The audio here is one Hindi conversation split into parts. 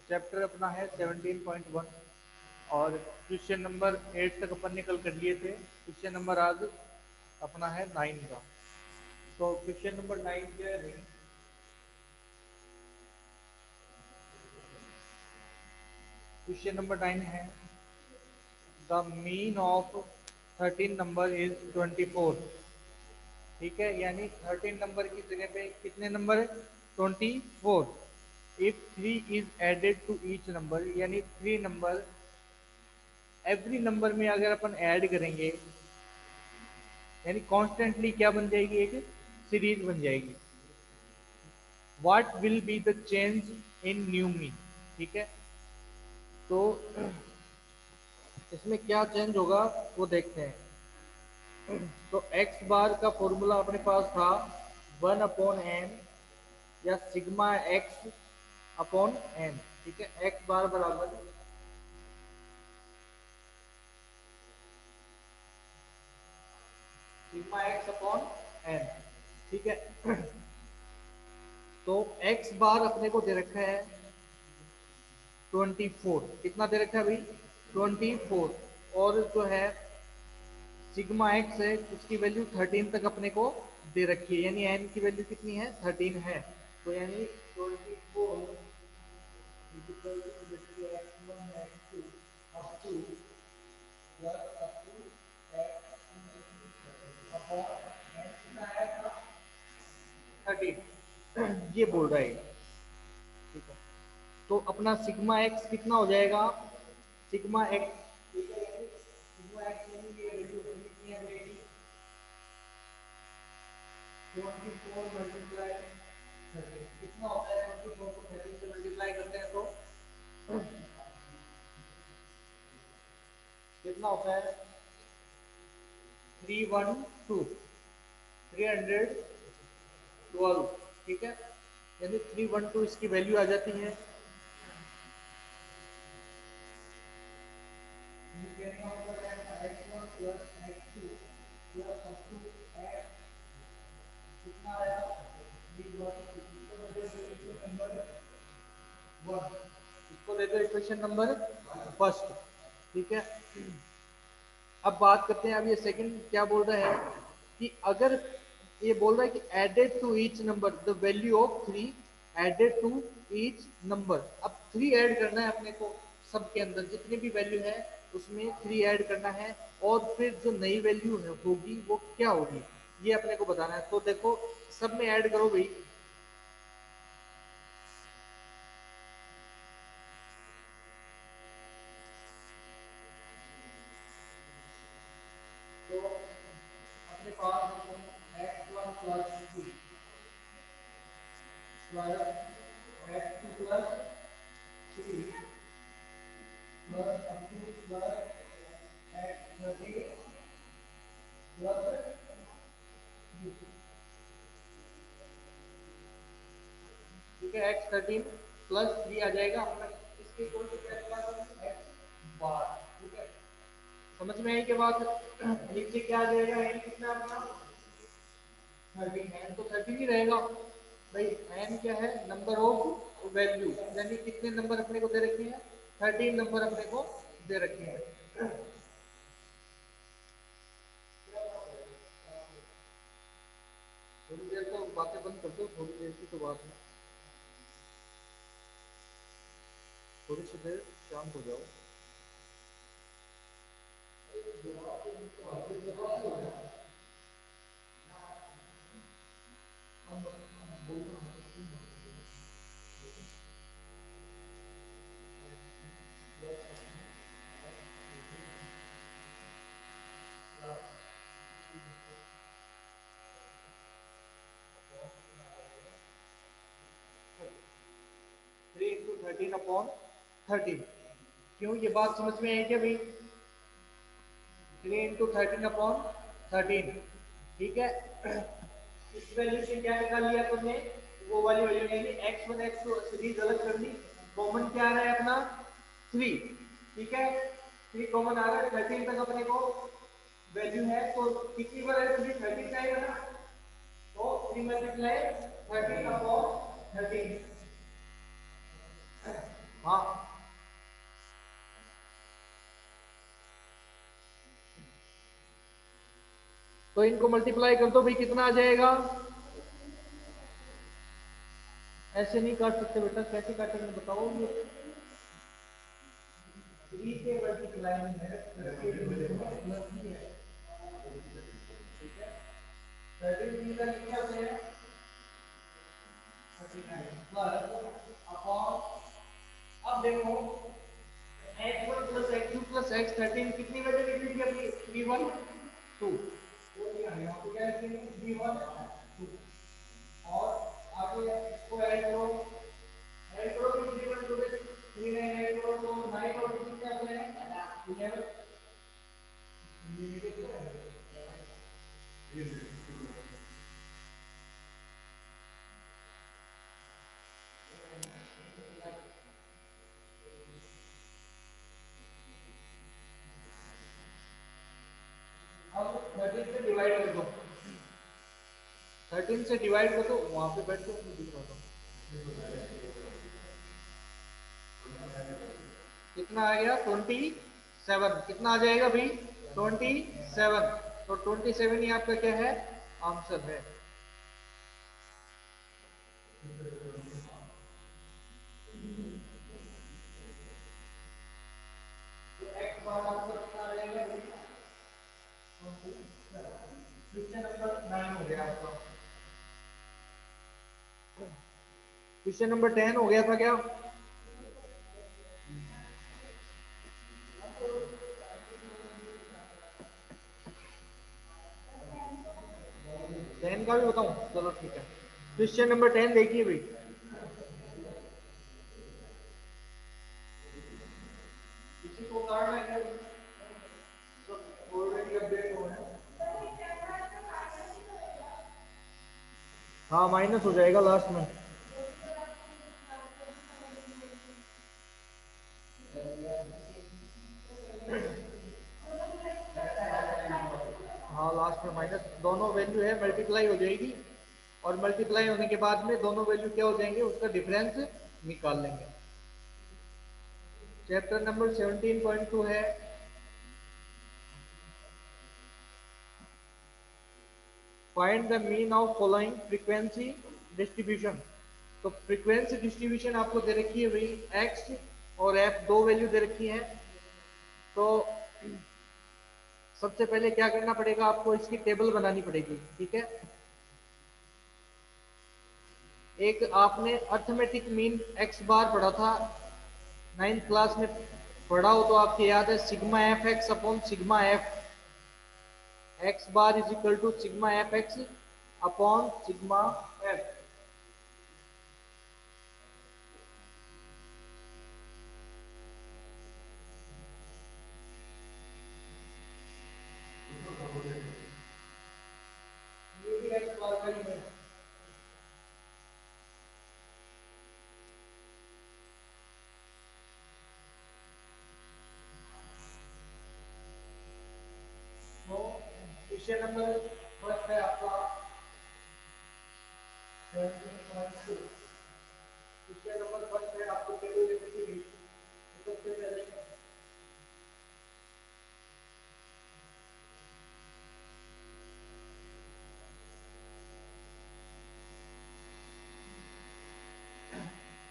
चैप्टर अपना है 17.1 और क्वेश्चन नंबर 8 तक अपन ने कल कर लिए थे। क्वेश्चन नंबर आज अपना है 9 का। तो क्वेश्चन नंबर 9 क्या है? क्वेश्चन नंबर 9 है the mean of 13 number is 24। ठीक है, यानी 13 नंबर की जगह पे कितने नंबर है? 24। If 3 is added to each number, यानी 3 नंबर एवरी नंबर में अगर अपन ऐड करेंगे, यानी कॉन्स्टेंटली क्या बन जाएगी? एक सीरीज बन जाएगी। What will be the change in new mean? ठीक है, तो इसमें क्या चेंज होगा वो देखते हैं। तो एक्स बार का फॉर्मूला अपने पास था 1/n या सिग्मा एक्स अपॉन एन। ठीक है, एक्स बार बराबर सिग्मा एक्स अपॉन एन। ठीक है, तो एक्स बार अपने को दे रखा है 24। कितना दे रखा है भाई? 24। और जो है सिग्मा एक्स है उसकी वैल्यू 13 तक अपने को दे रखी है, यानी एन की वैल्यू कितनी है? 13 है। तो यानी 24 13 ये बोल रहा है। ठीक है, तो अपना सिग्मा एक्स कितना हो जाएगा? सिग्मा एक्स, सिग्मा एक्स यानी ये वैल्यू कितनी है मेरी? 24 मल्टीप्लाई 13 कितना होता है? 24 को 13 से मल्टीप्लाई करते हैं तो कितना होता है? 312 312। ठीक है, यानी 312 इसकी वैल्यू आ जाती है। इसको दे दो इक्वेशन नंबर फर्स्ट। ठीक है, अब बात करते हैं। अब ये सेकंड क्या बोल रहा है कि अगर ये बोल रहा है कि added to each number the value of 3 added to each number. अब 3 ऐड करना है अपने को, सबके अंदर जितनी भी वैल्यू है उसमें 3 ऐड करना है, और फिर जो नई वैल्यू है होगी वो क्या होगी ये अपने को बताना है। तो देखो सब में ऐड करो भाई। तो अपने पास x1 plus 2 plus x2 plus 3 plus x2 plus x30 plus, ठीक है, x13 प्लस 3 आ जाएगा अपना। इसके इक्वल टू क्या निकालेंगे? x बार। ठीक है, समझ में आई के बाद नीचे क्या आ जाएगा? n कितना अपना 13 है, तो 13 ही रहेगा भाई। n क्या है? नंबर ऑफ वैल्यू, यानी कितने नंबर अपने को दे रखे हैं? 13 नंबर अपने को दे रखे हैं। थोड़ी देर तो बातें बंद कर दो, थोड़ी देर की तो बात है, थोड़ी सी देर शांत हो जाओ। Three into 13 upon 13। क्यों, ये बात समझ में आई क्या भाई? 3 इंटू 13 अपॉन 13। ठीक है, इस वैल्यू से क्या निकाल लिया तुमने? वो वाली वैल्यू, यानी x1 x2 सीरीज अलग कर दी। कॉमन क्या आ रहा है अपना? 3। ठीक है, 3 कॉमन आ रहा है। 13 तक अपने को वैल्यू है, तो कितनी बार है? 13 जाएगा ना, तो 40 मल्टीप्लाई 13 अपॉन 13। हाँ, तो इनको मल्टीप्लाई कर दो भाई, कितना आ जाएगा? ऐसे नहीं काट सकते बेटा, कैसे काटेंगे बताओ? ये 3 के मल्टीप्लाई में है, 13 का कितना होता है? 39 प्लस अपॉन, अब देखो x1 plus x2 plus x13 कितनी वैल्यू निकली थी अपनी? v1 2, तो यहाँ पे क्या लिखेंगे? v1 2, और आगे इसको ऐड करो, कितनी वैल्यू दोगे? 3 ऐड करो तो 9 और कितना आता है? 11। अब 13 से डिवाइड कर दो, 13 से डिवाइड कर दो, वहां पे बैठ के दिख रहा था। कितना आ गया? 27। कितना आ जाएगा भाई? 27। तो 27 ही आपका क्या है? आंसर है। एक्स बार आपका कितना आ जाएगा? क्वेश्चन नंबर 9 हो गया आपका। क्वेश्चन नंबर 10 हो गया था क्या? टेन का भी बताऊं? चलो ठीक है, क्वेश्चन नंबर 10 देखिए भाई। किसी को कारण है ऑलरेडी अपडेट हो है? हाँ, माइनस हो जाएगा लास्ट में। हाँ, लास्ट में माइनस, दोनों वैल्यू है मल्टीप्लाई हो जाएगी, और मल्टीप्लाई होने के बाद में दोनों वैल्यू क्या हो जाएंगे, उसका डिफरेंस निकाल लेंगे। चैप्टर नंबर 17.2 है, find the mean of following frequency distribution. तो फ्रीक्वेंसी डिस्ट्रीब्यूशन आपको दे रखी है भाई, एक्स और एफ दो वैल्यू दे रखी है। तो सबसे पहले क्या करना पड़ेगा आपको, इसकी टेबल बनानी पड़ेगी, ठीक है। एक आपने अर्थमेटिक मीन एक्स बार पढ़ा था 9th क्लास में, पढ़ा हो तो आपको याद है, sigma f x upon sigma f, x bar is equal to sigma f x upon sigma f. ये भी एक्स बार का ही है। तो क्वेश्चन नंबर फर्स्ट है आपका 17.2। क्वेश्चन नंबर फर्स्ट है आपको टेबल दे रखी है। सबसे पहले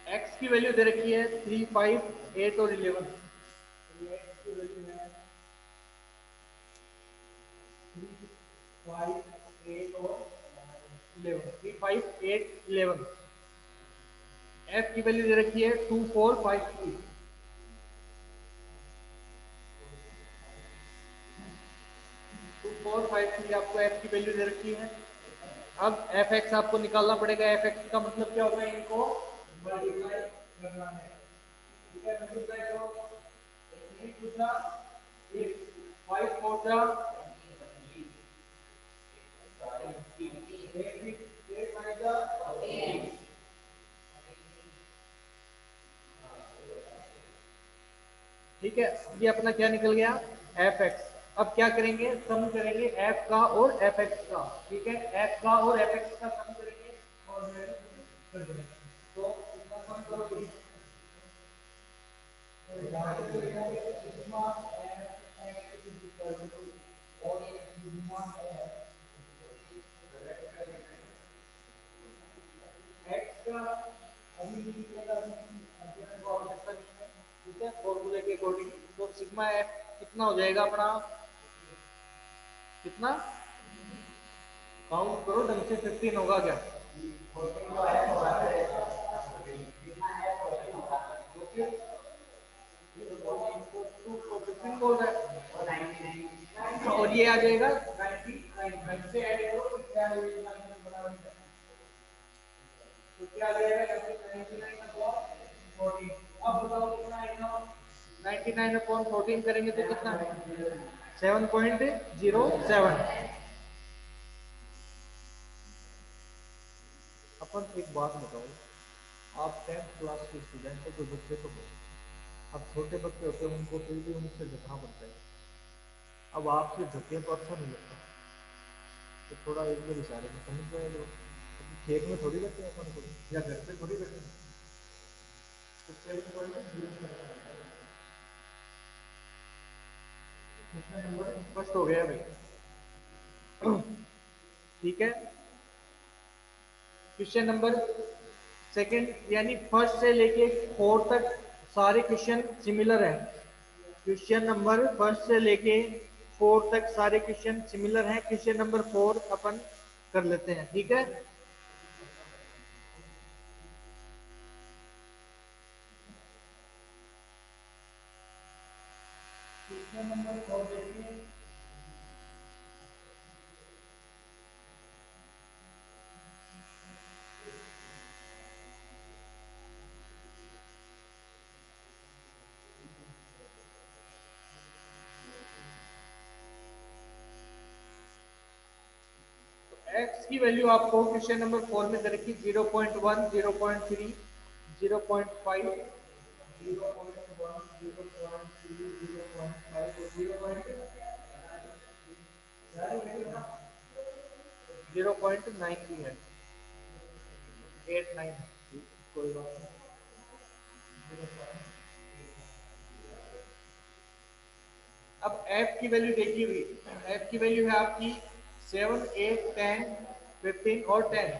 एक्स की वैल्यू दे रखी है 3, 5, 8 और 11। एक्स की वैल्यू है 3, 5, 8 और 11, 3, 5, 8, 11। एफ की वैल्यू दे रखी है 2, 4, 5, 3। 2, 4, 5, 3 आपको एफ की वैल्यू दे रखी है। अब एफ एक्स आपको निकालना पड़ेगा। एफ एक्स का मतलब क्या होता है, इनको मल्टीप्लाई करना है, ठीक है। मल्टीप्लाई करो, एक पूछा, एक 5 4 जा, एक 5 जा, ठीक है। ये अपना क्या निकल गया, एफ एक्स। अब क्या करेंगे, सम करेंगे एफ का और एफ एक्स का, ठीक है, एफ का और एफ एक्स का सम करेंगे और कर देंगे। तो इसका सम करोगे एक्स का अभी ठीक है फॉर्मूले के अकॉर्डिंग, तो सिग्मा एफ कितना हो जाएगा अपना, कितना काउंट करो ढंग से, 15 होगा क्या, तो 15 बोल रहा है और ये आ जाएगा 99 से ऐड करो तो क्या हो जाएगा, तो क्या आ जाएगा 99 अपॉन 14, अब बताओ कितना आएगा, 99 अपॉन 14 करेंगे तो कितना, 7.07। अपन एक बात बताओ, आप 10th क्लास के स्टूडेंट हो, कोई बच्चे तो हो, अब छोटे बच्चे होते हैं उनको फिर भी उनसे झुकना पड़ता है, अब आपसे झुके तो अच्छा नहीं लगता, तो थोड़ा एक बार इशारे में समझ जाए लोग, खेत में थोड़ी बैठे हैं अपन को, या घर पे थोड़ी बैठे हैं, स्पष्ट हो गया भाई, ठीक है। क्वेश्चन नंबर सेकंड यानी फर्स्ट से लेके फोर्थ तक सारे क्वेश्चन सिमिलर हैं, क्वेश्चन नंबर फर्स्ट से लेके फोर्थ तक सारे क्वेश्चन सिमिलर हैं, क्वेश्चन नंबर 4 अपन कर लेते हैं, ठीक है। क्वेश्चन नंबर 4 देखिए, एक्स की वैल्यू आपको क्वेश्चन नंबर 4 में दे रखी 0.1, 0.3, 0.5, 0.9 भी है, 8 9, कोई बात नहीं। अब एफ की वैल्यू देखी हुई, एफ की वैल्यू है आपकी 7 8 10 15 और 10।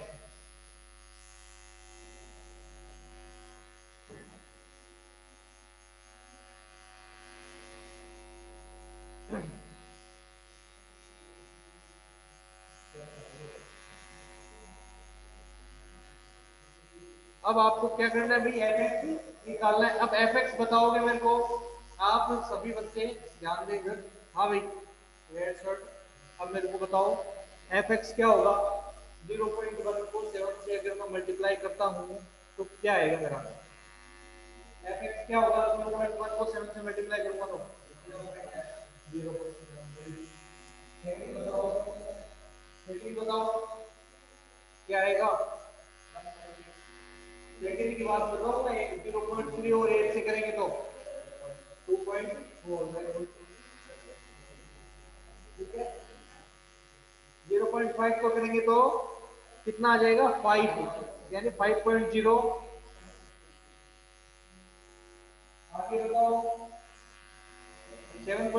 अब आपको क्या करना है भाई, एफ एक्स निकालना है। अब एफ एक्स बताओगे मेरे को, आप सभी बच्चे ध्यान देंगे, हाँ भाई रेड शर्ट, अब मेरे को बताओ एफ एक्स क्या होगा, 0.1 को 7 से अगर मैं मल्टीप्लाई करता हूँ तो क्या आएगा मेरा, एफ एक्स क्या होगा, 0.1 को 7 से मल्टीप्लाई करूंगा तो 0, बताओ, बताओ क्या आएगा, सेकंड की बात कर रहा हूँ मैं, 0.3 और 8 से करेंगे तो 2.4, ठीक है। 0.5 को करेंगे तो कितना आ जाएगा, 5, यानी 5.0। आगे बताओ 7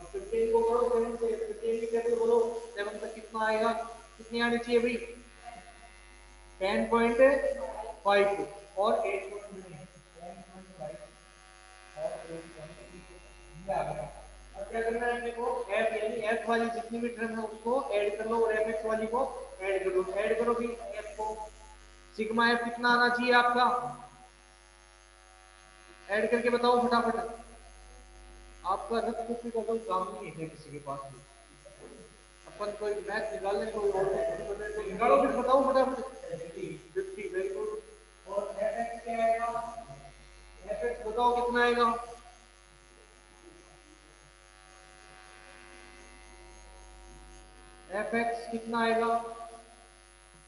अब 15 को करो 7 से, 15 की कैसे बोलो 7 तक कितना आएगा, कितनी आनी चाहिए भाई, 10.5 और 8.5 और 8.5 आ गया। अब क्या करना है अपने को, एफ यानी एफ वाली जितनी भी टर्म है उसको ऐड कर लो और एफ एक्स वाली को ऐड कर लो, ऐड करो भी एफ को, सिग्मा एफ कितना आना चाहिए आपका, ऐड करके बताओ फटाफट, आपका रफ कॉपी का कोई काम नहीं है किसी के पास भी, अपन कोई मैथ निकालने कोई और तो निकालो फिर बताओ फटाफट, 50 वेरी गुड। और एफ एक्स क्या आएगा, एफ एक्स बताओ कितना आएगा, एफ एक्स कितना आएगा,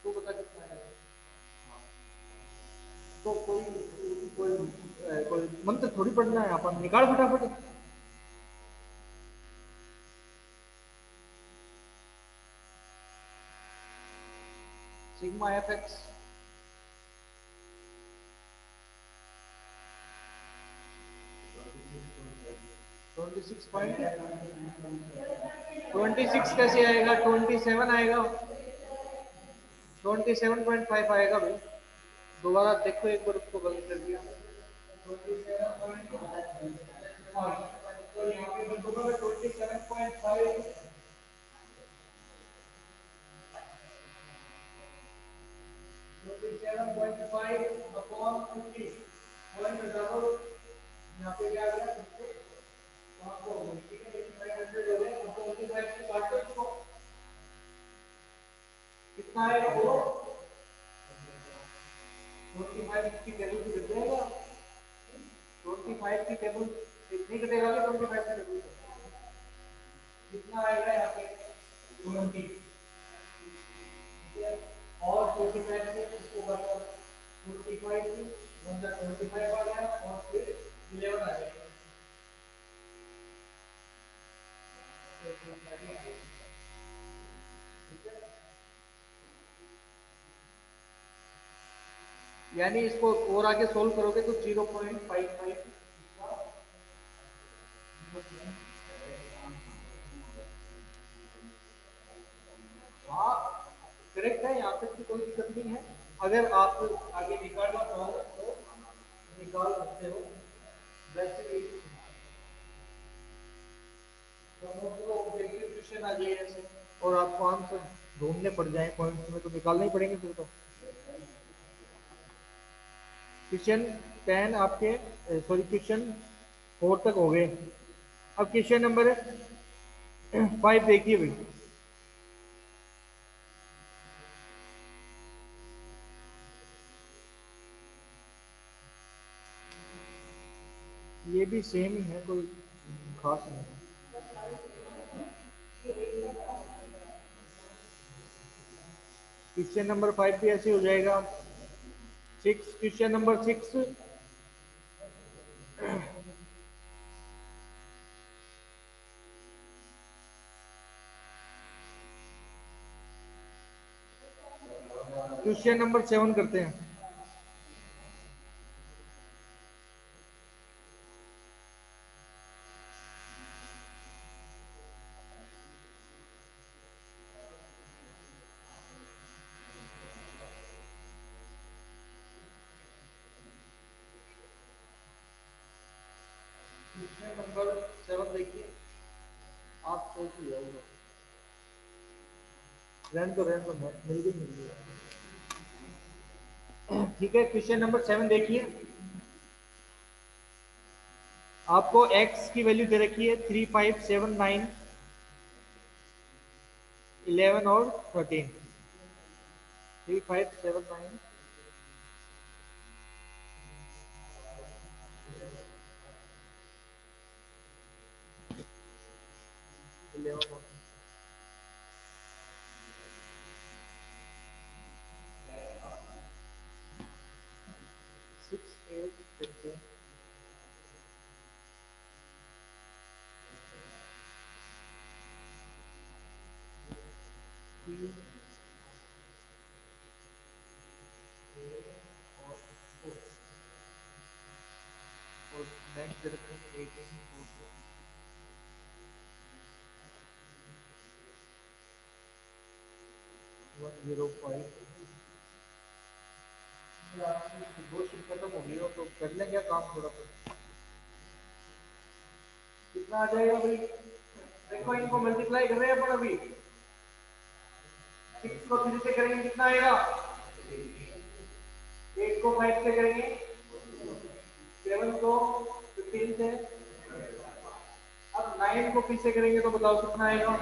तो बता कितना आएगा, इसको कोई कोई कोई मंत्र थोड़ी पढ़ना है, अपन निकाल फटाफट। सिग्मा एफ एक्स 26 कैसे आएगा, 27 आएगा, 27.5 आएगा भाई। दोबारा देखो एक बार, उसको गलत कर दिया। 27.5 अपॉन 50 पॉइंट डबल, यहाँ पे क्या आ गया, कितना आएगा वो 25 की टेबल से घट जाएगा, 25 की टेबल इतनी कटेगा कि 25 की टेबल कितना आएगा यहाँ पे 20, और 25 से इसको बचा 25 मतलब 25 आ गया, और फिर 11 आ जाएगा। यानी इसको और आगे सोल्व करोगे तो 0.55, हाँ करेक्ट है, यहाँ तक की कोई दिक्कत नहीं है। अगर आप आगे निकालना चाहो तो निकाल सकते हो, वैसे भी क्वेश्चन आ जाए ऐसे और आपको आंसर ढूंढने पड़ जाए पॉइंट्स में, तो निकालने ही पड़ेंगे फिर तो। क्वेश्चन 10 आपके, सॉरी क्वेश्चन 4 तक हो गए। अब क्वेश्चन नंबर 5 देखिए भाई। ये भी सेम ही है, कोई खास नहीं है। क्वेश्चन नंबर 5 भी ऐसे हो जाएगा। 6, क्वेश्चन नंबर 6, क्वेश्चन नंबर 7 करते हैं। क्वेश्चन नंबर 7 देखिए, आप सोच ही जाओगे, रहने दो मिल गई। ठीक है, क्वेश्चन नंबर 7 देखिए। आपको x की वैल्यू दे रखी है 3, 5, 7, 9, 11 और 13। 3, 5, 7, 9, 11 और 6, 8, 15, 3 और 4, और नेक्स्ट दे रखे हैं 18, 105। दो शीट खत्म हो गई हो तो कर लेंगे काम थोड़ा सा। कितना आ जाएगा भाई, देखो इनको मल्टीप्लाई कर रहे हैं अपन अभी। 6 को 3 से करेंगे कितना आएगा, 8 को 5 से करेंगे, 7 को 15 से, अब 9 को पी से करेंगे तो बताओ कितना आएगा,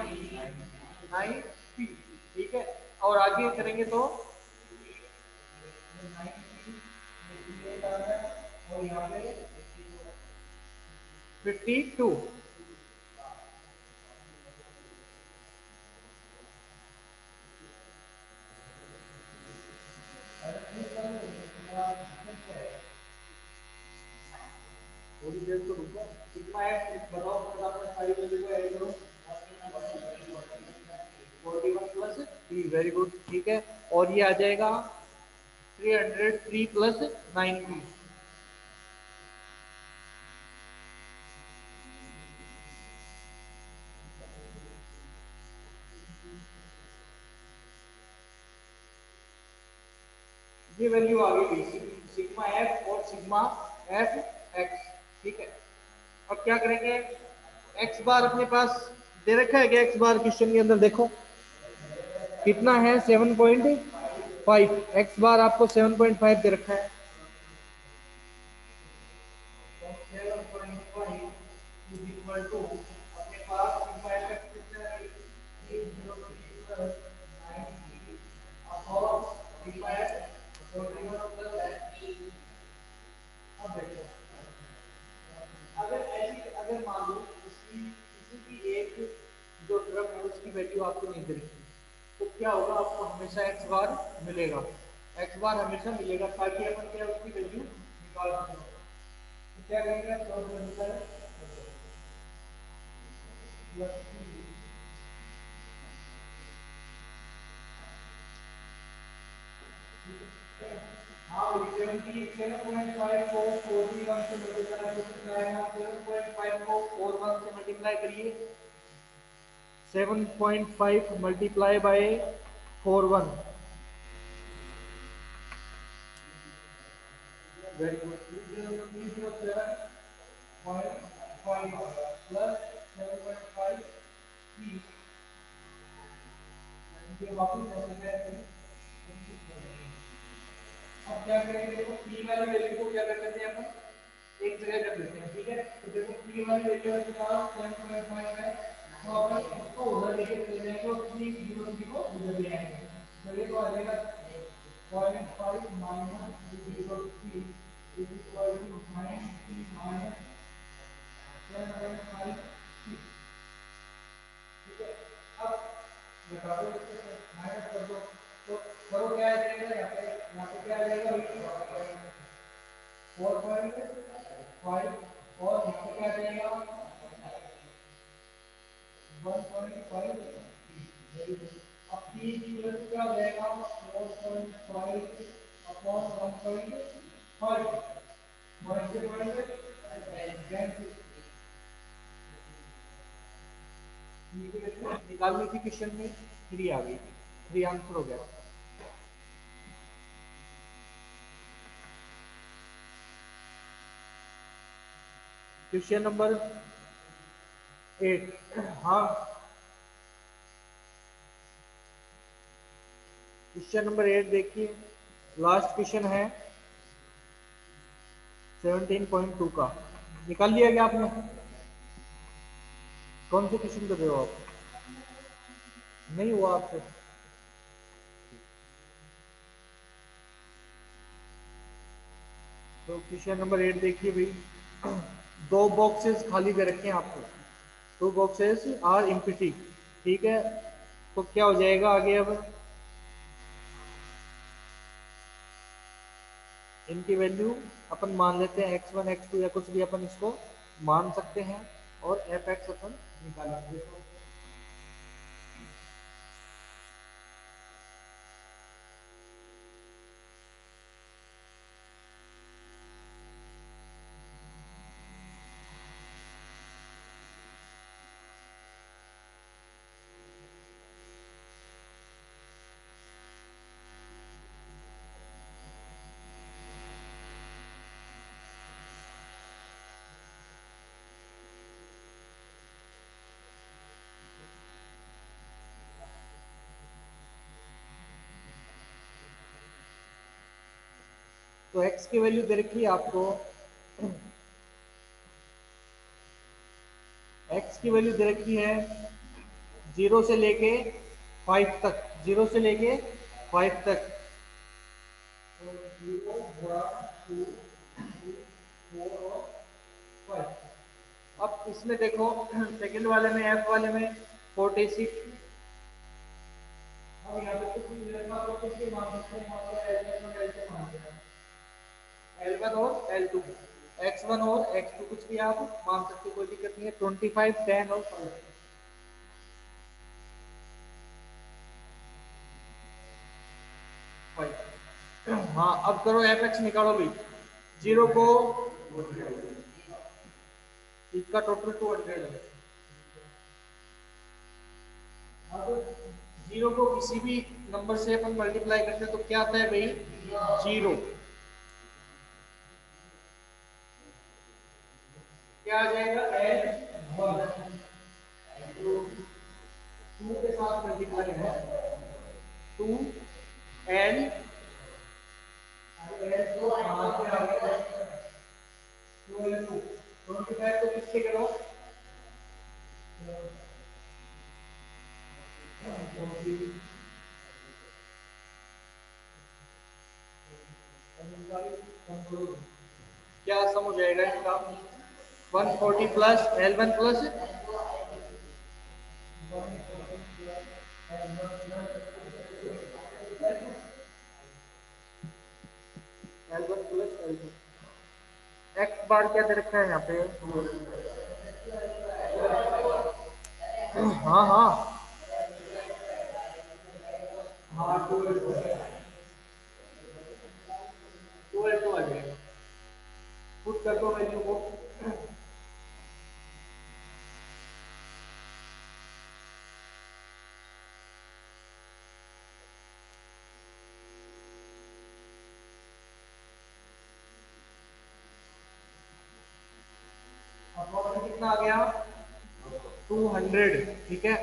9p। ठीक है, और आगे करेंगे तो 9p और यहाँ पे 52। सिग्मा एफ बताओ फटाफट सारी वैल्यू को ऐड करो 41 प्लस 3 वेरी गुड ठीक है और ये आ जाएगा 303 प्लस 90 ये वैल्यू आ गई सिग्मा एफ और सिग्मा एफ एक्स ठीक है अब क्या करेंगे एक्स बार अपने पास दे रखा है क्या एक्स बार क्वेश्चन के अंदर देखो कितना है 7.5 एक्स बार आपको 7.5 दे रखा है 7.5 इज इक्वल टू अपने पास सिग्मा एफ कितना है 303 plus 90 upon sigma F 41 plus अब देखो अगर ऐसी अगर मान लो इसकी किसी भी एक जो ड्रम है उसकी वैल्यू आपको नहीं दे रही तो क्या होगा आपको हमेशा एक्स बार मिलेगा एक्स बार हमेशा मिलेगा ताकि अपन क्या उसकी वैल्यू निकाल सकें तो क्या करेंगे हाँ 7.5 को 41 से मल्टीप्लाई को 41 से मल्टीप्लाई करिए 7.5 multiply by 41 very good 307.5 plus 7.5 इनके वापस अब क्या करेंगे देखो पी वाली वैल्यू को क्या कर देते हैं अपन एक जगह कर देते हैं ठीक है तो देखो पी वाली वैल्यू के पास 7.5 है तो अपन इसको उधर लेके चले जाएंगे और पी 0 को उधर ले आएंगे तो ये तो आ जाएगा 0.5 minus 0.3 is equal to 90 minus 7.5 ठीक है अब घटा दो इसको माइनस कर दो तो करो क्या आ जाएगा यहाँ पे क्या आ जाएगा 4.5 और यहाँ पे क्या आ जाएगा 1.5 अब पी की वैल्यू क्या हो जाएगा 4.5 अपॉन 1.5 निकालनी थी क्वेश्चन में 3 आ गई 3 आंसर हो गया क्वेश्चन नंबर 8 हाँ क्वेश्चन नंबर 8 देखिए लास्ट क्वेश्चन है 17.2 का निकाल लिया क्या आपने कौन से क्वेश्चन कर रहे हो आप नहीं हुआ आपसे तो क्वेश्चन नंबर 8 देखिए भाई दो बॉक्सेस खाली दे रखे हैं आपको टू बॉक्सेस आर एम्प्टी ठीक है तो क्या हो जाएगा आगे अब इनकी वैल्यू अपन मान लेते हैं x1 x2 या कुछ भी अपन इसको मान सकते हैं और एफ एक्स अपन निकालेंगे तो x की वैल्यू दे रखी है आपको x की वैल्यू दे रखी है 0 से लेके 5 तक 0 से लेके 5 तक तो 0 1 2 3 4 और 5 अब इसमें देखो सेकंड वाले में एफ वाले में 46 अब यहाँ पे कुछ भी लगा तो किसके मान सकते हैं L1 और L2 x1 और x2 कुछ भी आप मान सकते हो, कोई दिक्कत नहीं है। 25, 10 और 5। हाँ, अब करो एफ एक्स निकालो भाई। जीरो को, इसका टोटल 200 है। अब जीरो को किसी भी नंबर से अपन मल्टीप्लाई करते हैं तो क्या आता है भाई? जीरो। क्या आ जाएगा? N one. टू के साथ मल्टीप्लाई है, टू एन, एन तो यहाँ पे आ गया, टू एन टू। 25 को किससे करो? क्या सम हो जाएगा इसका? 140 plus L one plus L one plus L two. X बार क्या दे रखा है यहाँ पे? हाँ हाँ हाँ, two L two, two L two आ जाएगा। पुट कर दो वैल्यू को। अब कितना आ गया? 200। ठीक है।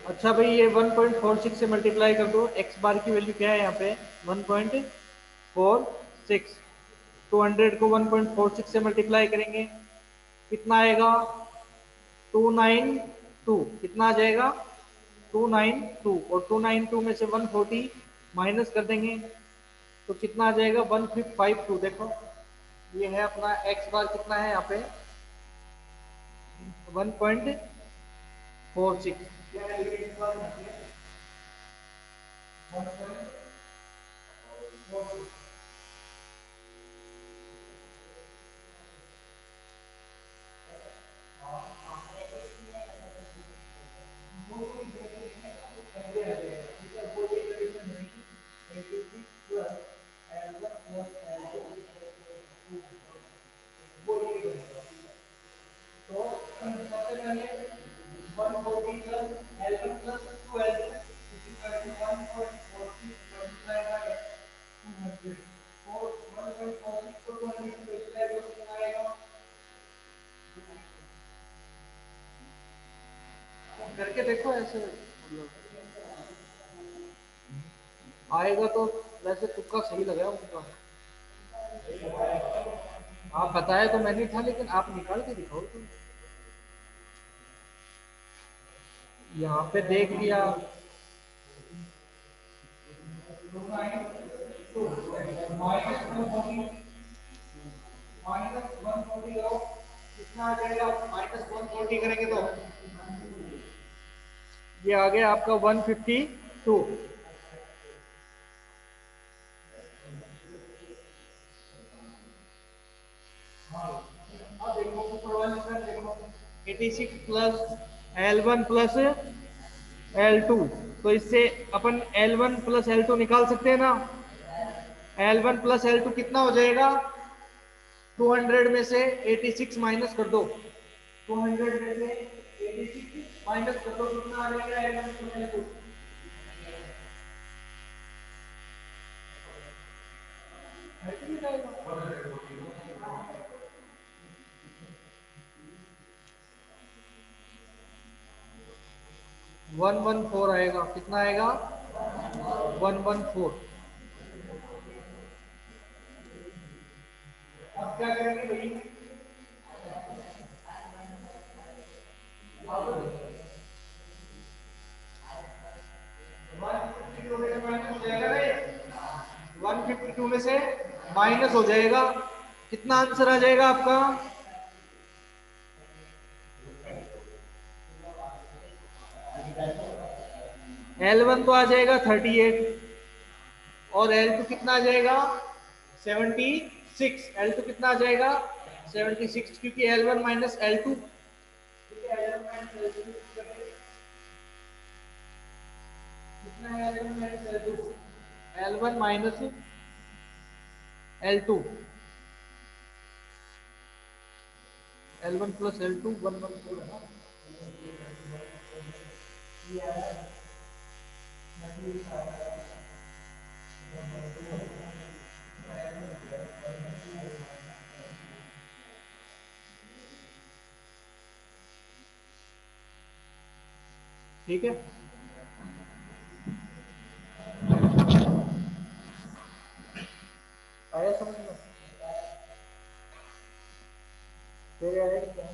अच्छा भाई, ये 1.46 से मल्टीप्लाई कर दो। एक्स बार की वैल्यू क्या है यहाँ पे? 1.46। 200 को 1.46 से मल्टीप्लाई करेंगे, कितना आएगा? 292। कितना आ जाएगा? 292। और 292 में से 140 माइनस कर देंगे तो कितना आ जाएगा? 1552। देखो, ये है अपना एक्स बार। कितना है यहाँ पे? 1.46। करके देखो ऐसे, मतलब आएगा तो। वैसे तुक्का सही लगा उनका। आप बताया तो मैंने था, लेकिन आप निकाल के दिखाओ तो। यहाँ पे देख लिया। -140 करो, कितना आ जाएगा? -140 करेंगे तो ये आ गया आपका 152। हाँ, देखो ऊपर वाले पर देखो। 86 प्लस L1 प्लस L2, तो इससे अपन L1 प्लस L2 निकाल सकते हैं ना। L1 प्लस L2 कितना हो जाएगा, 200 में से 86 माइनस कर दो, 200 में से 86 माइनस कर दो, कितना आ जाएगा L1 प्लस L2। 114 आएगा, कितना आएगा 114। अब क्या करेंगे भाई, 152 में से माइनस हो जाएगा रे, 152 में से माइनस हो जाएगा, कितना आंसर आ जाएगा आपका, L1 तो आ जाएगा 38 और L2 कितना आ जाएगा 76, L2 कितना आ जाएगा 76, क्योंकि L1 माइनस L2, कितना है L1 minus L2, L1 minus L2, L1 plus L2 114। ठीक है, आया समझ में, तेरे आया क्या,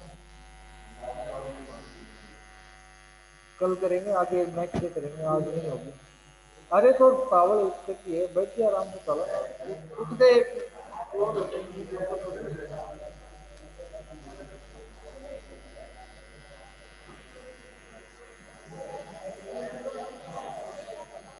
कल करेंगे, आगे नेक्स्ट डे करेंगे, आज नहीं होगी। अरे तो पावल की है, बैठ के आराम से चलो, उठ दे।